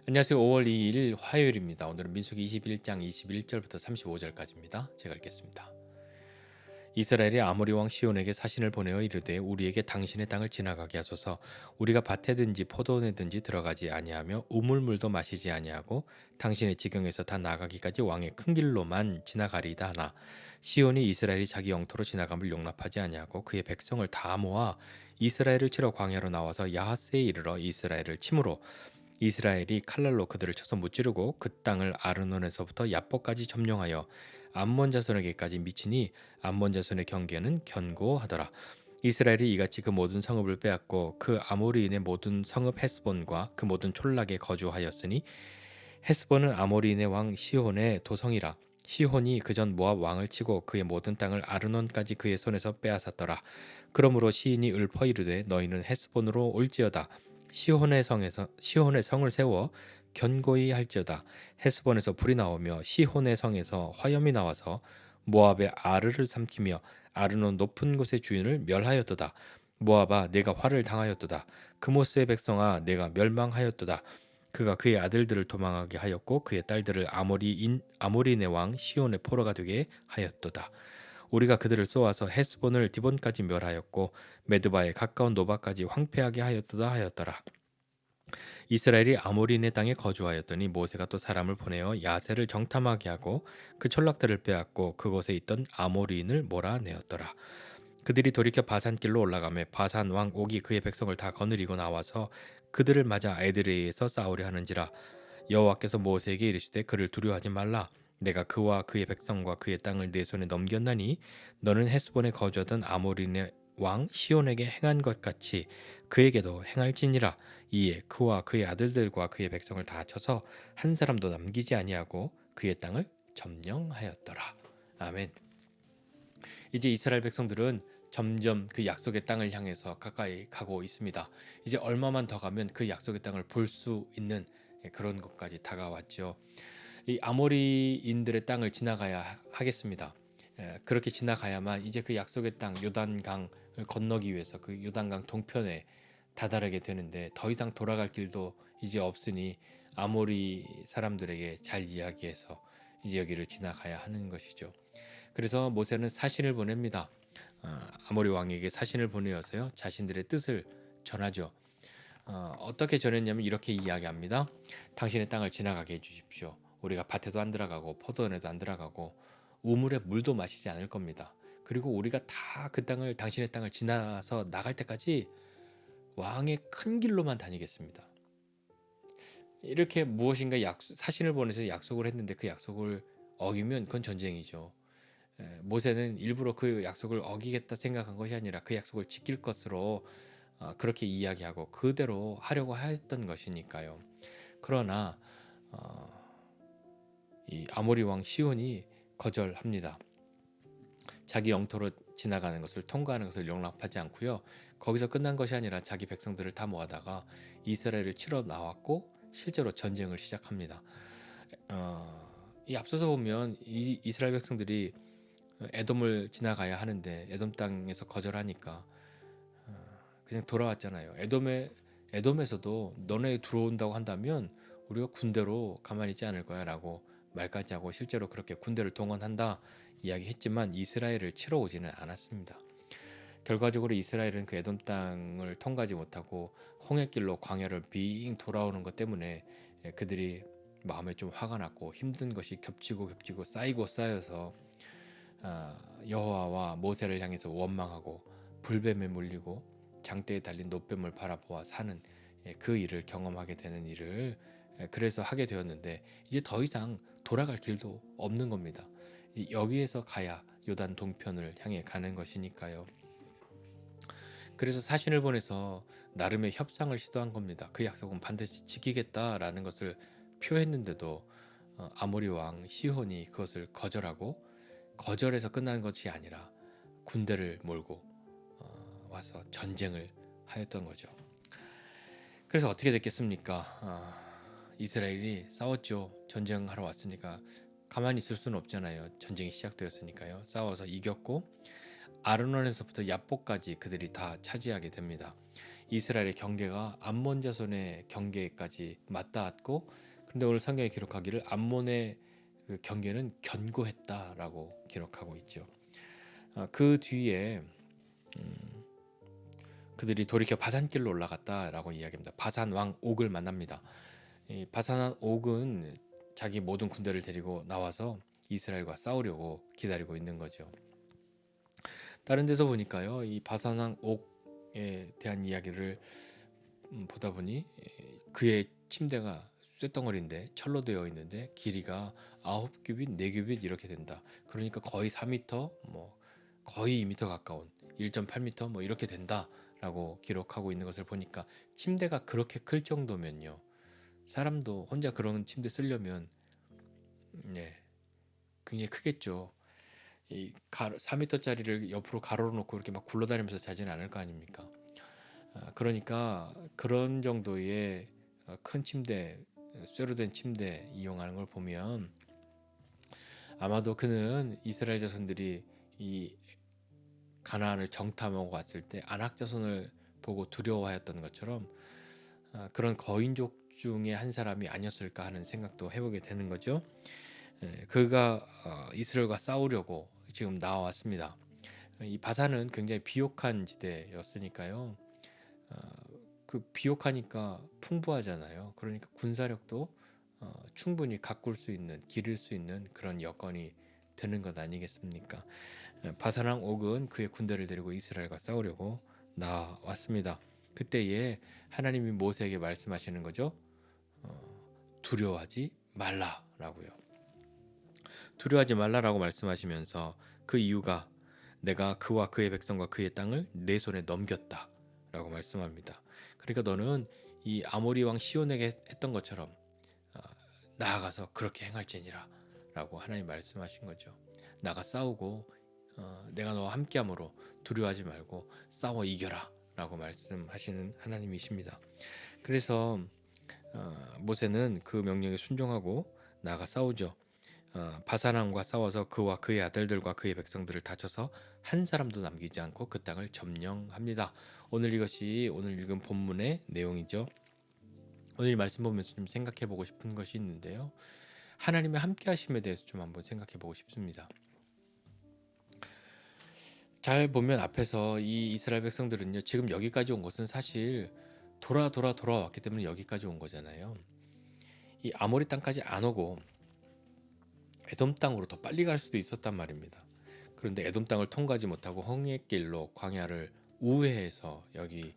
안녕하세요. 5월 2일 화요일입니다. 오늘은 민수기 21장 21절부터 35절까지입니다. 제가 읽겠습니다. 이스라엘이 아모리 왕 시온에게 사신을 보내어 이르되 우리에게 당신의 땅을 지나가게 하소서. 우리가 밭에든지 포도원에든지 들어가지 아니하며 우물물도 마시지 아니하고 당신의 지경에서 다 나가기까지 왕의 큰 길로만 지나가리이다 하나 시온이 이스라엘이 자기 영토로 지나감을 용납하지 아니하고 그의 백성을 다 모아 이스라엘을 치러 광야로 나와서 야하스에 이르러 이스라엘을 치므로 이스라엘이 칼날로 그들을 쳐서 무찌르고 그 땅을 아르논에서부터 야보까지 점령하여 암몬 자손에게까지 미치니 암몬 자손의 경계는 견고하더라. 이스라엘이 이같이 그 모든 성읍을 빼앗고 그 아모리인의 모든 성읍 헤스본과 그 모든 촌락에 거주하였으니 헤스본은 아모리인의 왕 시혼의 도성이라. 시혼이 그전 모압 왕을 치고 그의 모든 땅을 아르논까지 그의 손에서 빼앗았더라. 그러므로 시인이 읊어 이르되 너희는 헤스본으로 올지어다. 시혼의 성을 세워 견고히 할지어다. 헤스본에서 불이 나오며 시혼의 성에서 화염이 나와서 모압의 아르를 삼키며 아르논 높은 곳의 주인을 멸하였도다. 모압아 내가 화를 당하였도다. 그모스의 백성아 내가 멸망하였도다. 그가 그의 아들들을 도망하게 하였고 그의 딸들을 아모리인의 왕 시온의 포로가 되게 하였도다. 우리가 그들을 쏘아서 헤스본을 디본까지 멸하였고 메드바에 가까운 노바까지 황폐하게 하였도다 하였더라. 이스라엘이 아모리인의 땅에 거주하였더니 모세가 또 사람을 보내어 야세를 정탐하게 하고 그 촌락들을 빼앗고 그곳에 있던 아모리인을 몰아내었더라. 그들이 돌이켜 바산길로 올라가매 바산 왕 옥이 그의 백성을 다 거느리고 나와서 그들을 맞아 에드레이에서 싸우려 하는지라. 여호와께서 모세에게 이르시되 그를 두려워하지 말라. 내가 그와 그의 백성과 그의 땅을 내 손에 넘겼나니 너는 헤스본에 거주하던 아모리의 왕 시온에게 행한 것 같이 그에게도 행할지니라. 이에 그와 그의 아들들과 그의 백성을 다 쳐서 한 사람도 남기지 아니하고 그의 땅을 점령하였더라. 아멘. 이제 이스라엘 백성들은 점점 그 약속의 땅을 향해서 가까이 가고 있습니다. 이제 얼마만 더 가면 그 약속의 땅을 볼 수 있는 그런 것까지 다가왔죠. 이 아모리인들의 땅을 지나가야 하겠습니다. 그렇게 지나가야만 이제 그 약속의 땅 요단강을 건너기 위해서 그 요단강 동편에 다다르게 되는데 더 이상 돌아갈 길도 이제 없으니 아모리 사람들에게 잘 이야기해서 이제 여기를 지나가야 하는 것이죠. 그래서 모세는 사신을 보냅니다. 아모리 왕에게 사신을 보내어서요 자신들의 뜻을 전하죠. 어떻게 전했냐면 이렇게 이야기합니다. 당신의 땅을 지나가게 해주십시오. 우리가 밭에도 안 들어가고 포도원에도 안 들어가고 우물에 물도 마시지 않을 겁니다. 그리고 우리가 다 그 땅을 당신의 땅을 지나서 나갈 때까지 왕의 큰 길로만 다니겠습니다. 이렇게 무엇인가 사신을 보내서 약속을 했는데 그 약속을 어기면 그건 전쟁이죠. 모세는 일부러 그 약속을 어기겠다 생각한 것이 아니라 그 약속을 지킬 것으로 그렇게 이야기하고 그대로 하려고 했던 것이니까요. 그러나 이 아모리 왕 시온이 거절합니다. 자기 영토로 지나가는 것을 통과하는 것을 용납하지 않고요. 거기서 끝난 것이 아니라 자기 백성들을 다 모아다가 이스라엘을 치러 나왔고 실제로 전쟁을 시작합니다. 이 앞서서 보면 이 이스라엘 백성들이 에돔을 지나가야 하는데 에돔 땅에서 거절하니까 그냥 돌아왔잖아요. 에돔에서도 너네 들어온다고 한다면 우리가 군대로 가만히 있지 않을 거야 라고 말까지 하고 실제로 그렇게 군대를 동원한다 이야기했지만 이스라엘을 치러 오지는 않았습니다. 결과적으로 이스라엘은 그 에돔 땅을 통과하지 못하고 홍해길로 광야를 빙 돌아오는 것 때문에 그들이 마음에 좀 화가 났고 힘든 것이 겹치고 쌓이고 쌓여서 여호와와 모세를 향해서 원망하고 불뱀에 물리고 장대에 달린 노뱀을 바라보아 사는 그 일을 경험하게 되는 일을 그래서 하게 되었는데 이제 더 이상 돌아갈 길도 없는 겁니다. 여기에서 가야 요단 동편을 향해 가는 것이니까요. 그래서 사신을 보내서 나름의 협상을 시도한 겁니다. 그 약속은 반드시 지키겠다라는 것을 표했는데도 아모리 왕 시혼이 그것을 거절하고 거절해서 끝난 것이 아니라 군대를 몰고 와서 전쟁을 하였던 거죠. 그래서 어떻게 됐겠습니까? 이스라엘이 싸웠죠. 전쟁하러 왔으니까 가만히 있을 수는 없잖아요. 전쟁이 시작되었으니까요. 싸워서 이겼고 아르논에서부터 야보까지 그들이 다 차지하게 됩니다. 이스라엘의 경계가 암몬 자손의 경계까지 맞닿았고, 그런데 오늘 성경에 기록하기를 암몬의 그 경계는 견고했다라고 기록하고 있죠. 그 뒤에 그들이 돌이켜 바산길로 올라갔다라고 이야기합니다. 바산 왕 옥을 만납니다. 이 바산 옥은 자기 모든 군대를 데리고 나와서 이스라엘과 싸우려고 기다리고 있는 거죠. 다른 데서 보니까요, 이 바산 왕 옥에 대한 이야기를 보다 보니 그의 침대가 쇳덩어리인데 철로 되어 있는데 길이가 9규빗, 4규빗 이렇게 된다. 그러니까 거의 4m, 뭐 거의 2m 가까운 1.8m 뭐 이렇게 된다라고 기록하고 있는 것을 보니까 침대가 그렇게 클 정도면요. 사람도 혼자 그런 침대 쓰려면 굉장히 크겠죠. 이 4m짜리를 옆으로 가로로 놓고 이렇게 막 굴러다니면서 자지는 않을 거 아닙니까? 그러니까 그런 정도의 큰 침대, 쇠로 된 침대 이용하는 걸 보면 아마도 그는 이스라엘 자손들이 이 가나안을 정탐하고 왔을 때 아낙 자손을 보고 두려워하였던 것처럼 그런 거인족 중에 한 사람이 아니었을까 하는 생각도 해보게 되는 거죠. 그가 이스라엘과 싸우려고 지금 나왔습니다. 이 바산은 굉장히 비옥한 지대였으니까요. 그 비옥하니까 풍부하잖아요. 그러니까 군사력도 충분히 가꿀 수 있는, 기를 수 있는 그런 여건이 되는 것 아니겠습니까? 바사랑 옥은 그의 군대를 데리고 이스라엘과 싸우려고 나왔습니다. 그때에 하나님이 모세에게 말씀하시는 거죠. 두려워하지 말라라고요. 두려워하지 말라라고 말씀하시면서 그 이유가 내가 그와 그의 백성과 그의 땅을 내 손에 넘겼다라고 말씀합니다. 그러니까 너는 이 아모리 왕 시온에게 했던 것처럼 나아가서 그렇게 행할지니라 라고 하나님 말씀하신 거죠. 나가 싸우고 내가 너와 함께함으로 두려워하지 말고 싸워 이겨라 라고 말씀하시는 하나님이십니다. 그래서 모세는 그 명령에 순종하고 나가 싸우죠. 바사람과 싸워서 그와 그의 아들들과 그의 백성들을 다쳐서 한 사람도 남기지 않고 그 땅을 점령합니다. 이것이 오늘 읽은 본문의 내용이죠. 오늘 말씀 보면서 좀 생각해 보고 싶은 것이 있는데요. 하나님의 함께 하심에 대해서 좀 한번 생각해 보고 싶습니다. 잘 보면 앞에서 이 이스라엘 백성들은요, 지금 여기까지 온 것은 사실 돌아왔기 때문에 여기까지 온 거잖아요. 이 아모리 땅까지 안 오고 에돔 땅으로 더 빨리 갈 수도 있었단 말입니다. 그런데 에돔 땅을 통과하지 못하고 홍해길로 광야를 우회해서 여기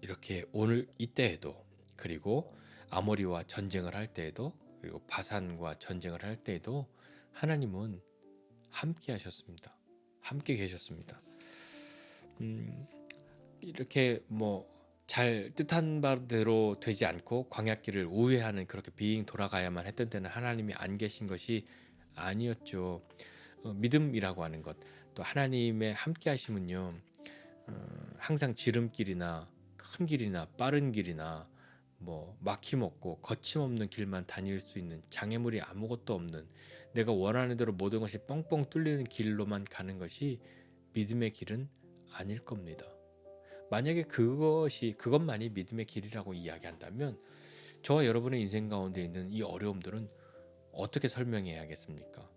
이렇게 오늘 이때에도, 그리고 아모리와 전쟁을 할 때에도, 그리고 바산과 전쟁을 할 때에도 하나님은 함께 하셨습니다. 함께 계셨습니다. 이렇게 잘 뜻한 바대로 되지 않고 광야길을 우회하는, 그렇게 빙 돌아가야만 했던 때는 하나님이 안 계신 것이 아니었죠. 믿음이라고 하는 것, 또 하나님의 함께 하심은요, 항상 지름길이나 큰 길이나 빠른 길이나 막힘없고 거침없는 길만 다닐 수 있는, 장애물이 아무것도 없는, 내가 원하는 대로 모든 것이 뻥뻥 뚫리는 길로만 가는 것이 믿음의 길은 아닐 겁니다. 만약에 그것만이 믿음의 길이라고 이야기한다면 저와 여러분의 인생 가운데 있는 이 어려움들은 어떻게 설명해야 하겠습니까?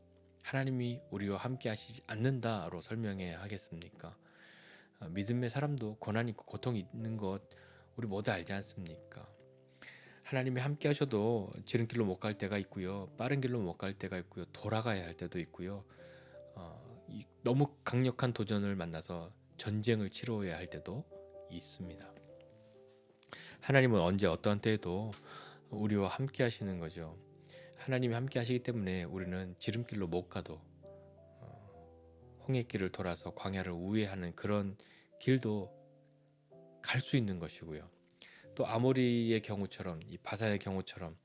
하나님이 우리와 함께 하시지 않는다로 설명해야 하겠습니까? 믿음의 사람도 고난 있고 고통이 있는 것 우리 모두 알지 않습니까? 하나님이 함께 하셔도 지름길로 못 갈 때가 있고요. 빠른 길로 못 갈 때가 있고요. 돌아가야 할 때도 있고요. 너무 강력한 도전을 만나서 전쟁을 치러야 할 때도 있습니다. 하나님은 언제 어떠한 때에도 우리와 함께 하시는 거죠. 하나님이 함께 하시기 때문에 우리는 지름길로 못 가도 홍해길을 돌아서 광야를 우회하는 그런 길도 갈 수 있는 것이고요. 또 아모리의 경우처럼, 이 바산의 경우처럼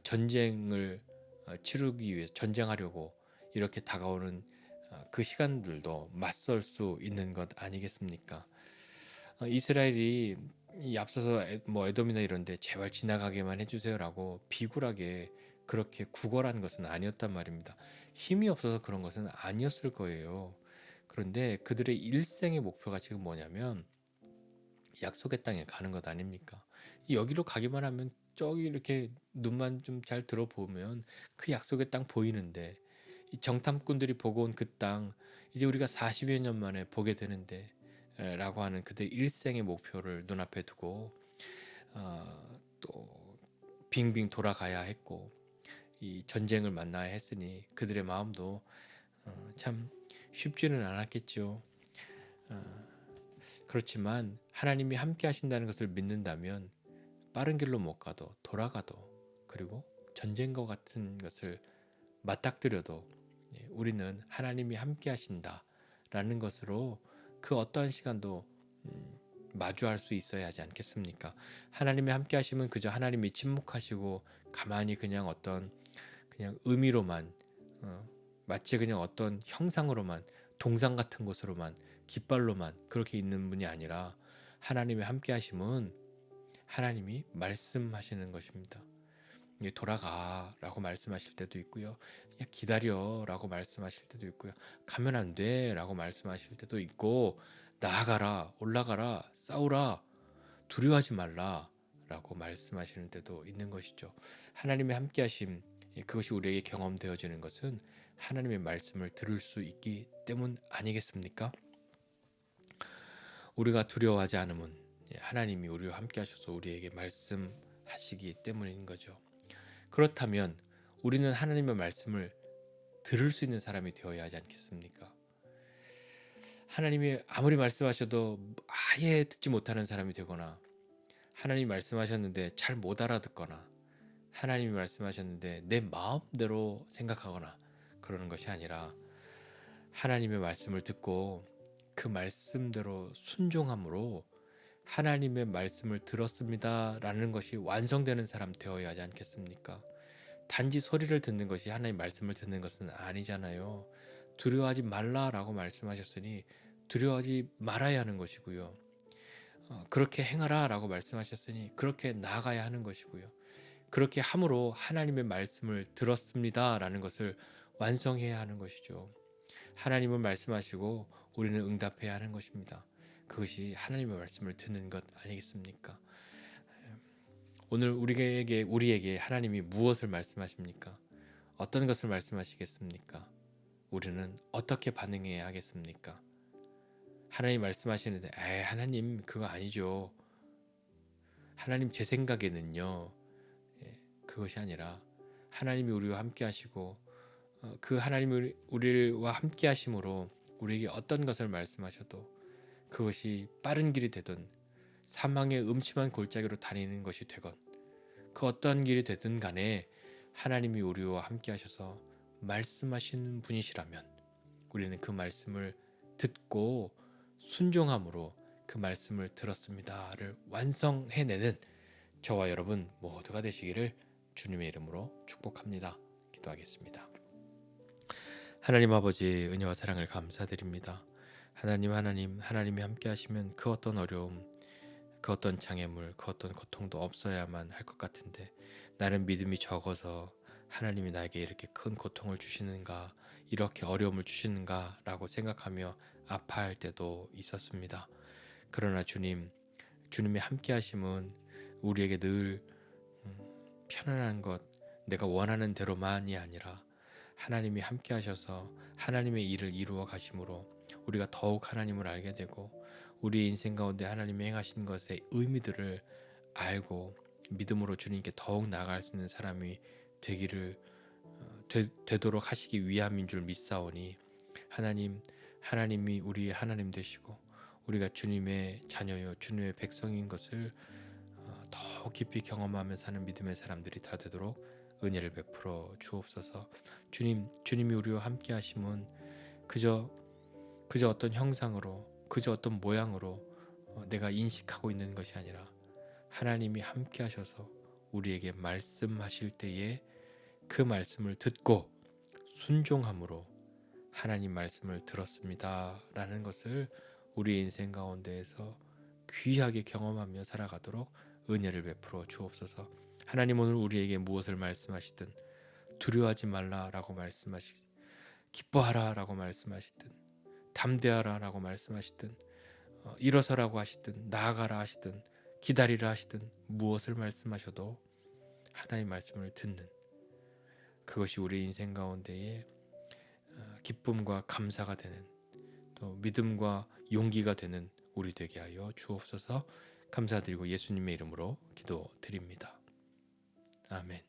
전쟁을 치르기 위해 전쟁하려고 이렇게 다가오는 그 시간들도 맞설 수 있는 것 아니겠습니까? 이스라엘이 이 앞서서 에돔이나 이런데 제발 지나가게만 해주세요라고 비굴하게 그렇게 구걸한 것은 아니었단 말입니다. 힘이 없어서 그런 것은 아니었을 거예요. 그런데 그들의 일생의 목표가 지금 뭐냐면 약속의 땅에 가는 것 아닙니까? 여기로 가기만 하면 저기 이렇게 눈만 좀 잘 들어보면 그 약속의 땅 보이는데, 이 정탐꾼들이 보고 온 그 땅 이제 우리가 40여 년 만에 보게 되는데 라고 하는 그들 일생의 목표를 눈앞에 두고 또 빙빙 돌아가야 했고 이 전쟁을 만나야 했으니 그들의 마음도 참 쉽지는 않았겠죠. 그렇지만 하나님이 함께 하신다는 것을 믿는다면 빠른 길로 못 가도 돌아가도, 그리고 전쟁과 같은 것을 맞닥뜨려도 우리는 하나님이 함께 하신다라는 것으로 그 어떠한 시간도 마주할 수 있어야 하지 않겠습니까? 하나님이 함께 하시면 그저 하나님이 침묵하시고 가만히 그냥 어떤 그냥 의미로만 마치 그냥 어떤 형상으로만, 동상 같은 곳으로만, 깃발로만 그렇게 있는 분이 아니라, 하나님의 함께 하심은 하나님이 말씀하시는 것입니다. 돌아가 라고 말씀하실 때도 있고요, 기다려 라고 말씀하실 때도 있고요, 가면 안 돼 라고 말씀하실 때도 있고, 나아가라, 올라가라, 싸우라, 두려워하지 말라 라고 말씀하시는 때도 있는 것이죠. 하나님의 함께 하심, 그것이 우리에게 경험되어지는 것은 하나님의 말씀을 들을 수 있기 때문 아니겠습니까? 우리가 두려워하지 않음은 하나님이 우리와 함께 하셔서 우리에게 말씀하시기 때문인 거죠. 그렇다면 우리는 하나님의 말씀을 들을 수 있는 사람이 되어야 하지 않겠습니까? 하나님이 아무리 말씀하셔도 아예 듣지 못하는 사람이 되거나, 하나님이 말씀하셨는데 잘 못 알아듣거나, 하나님이 말씀하셨는데 내 마음대로 생각하거나 그러는 것이 아니라, 하나님의 말씀을 듣고 그 말씀대로 순종함으로 하나님의 말씀을 들었습니다 라는 것이 완성되는 사람 되어야 하지 않겠습니까? 단지 소리를 듣는 것이 하나님의 말씀을 듣는 것은 아니잖아요. 두려워하지 말라라고 말씀하셨으니 두려워하지 말아야 하는 것이고요. 그렇게 행하라라고 말씀하셨으니 그렇게 나아가야 하는 것이고요. 그렇게 함으로 하나님의 말씀을 들었습니다라는 것을 완성해야 하는 것이죠. 하나님은 말씀하시고 우리는 응답해야 하는 것입니다. 그것이 하나님의 말씀을 듣는 것 아니겠습니까? 오늘 우리에게 하나님이 무엇을 말씀하십니까? 어떤 것을 말씀하시겠습니까? 우리는 어떻게 반응해야 하겠습니까? 하나님 말씀하시는데 하나님 그거 아니죠. 하나님 제 생각에는요. 그것이 아니라 하나님이 우리와 함께 하시고 그 하나님이 우리와 함께 하심으로 우리에게 어떤 것을 말씀하셔도 그것이 빠른 길이 되든 사망의 음침한 골짜기로 다니는 것이 되건 그 어떤 길이 되든 간에 하나님이 우리와 함께 하셔서 말씀하시는 분이시라면 우리는 그 말씀을 듣고 순종함으로 그 말씀을 들었습니다를 완성해내는 저와 여러분 모두가 되시기를 주님의 이름으로 축복합니다. 기도하겠습니다. 하나님 아버지, 은혜와 사랑을 감사드립니다. 하나님이 함께 하시면 그 어떤 어려움, 그 어떤 장애물, 그 어떤 고통도 없어야만 할 것 같은데, 나는 믿음이 적어서 하나님이 나에게 이렇게 큰 고통을 주시는가, 이렇게 어려움을 주시는가 라고 생각하며 아파할 때도 있었습니다. 그러나 주님의 함께 하심은 우리에게 늘 편안한 것, 내가 원하는 대로만이 아니라 하나님이 함께 하셔서 하나님의 일을 이루어 가심으로 우리가 더욱 하나님을 알게 되고 우리의 인생 가운데 하나님이 행하신 것의 의미들을 알고 믿음으로 주님께 더욱 나아갈 수 있는 사람이 되도록 하시기 위함인 줄 믿사오니, 하나님이 우리의 하나님 되시고 우리가 주님의 자녀요 주님의 백성인 것을 더욱 깊이 경험하며 사는 믿음의 사람들이 다 되도록 은혜를 베풀어 주옵소서. 주님이 우리와 함께 하심은 그저 어떤 형상으로, 그저 어떤 모양으로 내가 인식하고 있는 것이 아니라 하나님이 함께 하셔서 우리에게 말씀하실 때에 그 말씀을 듣고 순종함으로 하나님 말씀을 들었습니다 라는 것을 우리 인생 가운데에서 귀하게 경험하며 살아가도록 은혜를 베풀어 주옵소서. 하나님 오늘 우리에게 무엇을 말씀하시든 두려워하지 말라라고 기뻐하라라고 말씀하시든 담대하라라고 말씀하시든 일어서라고 하시든 나아가라 하시든 기다리라 하시든 무엇을 말씀하셔도 하나님 말씀을 듣는, 그것이 우리 인생 가운데에 기쁨과 감사가 되는, 또 믿음과 용기가 되는 우리 되게 하여 주옵소서. 감사드리고 예수님의 이름으로 기도드립니다. 아멘.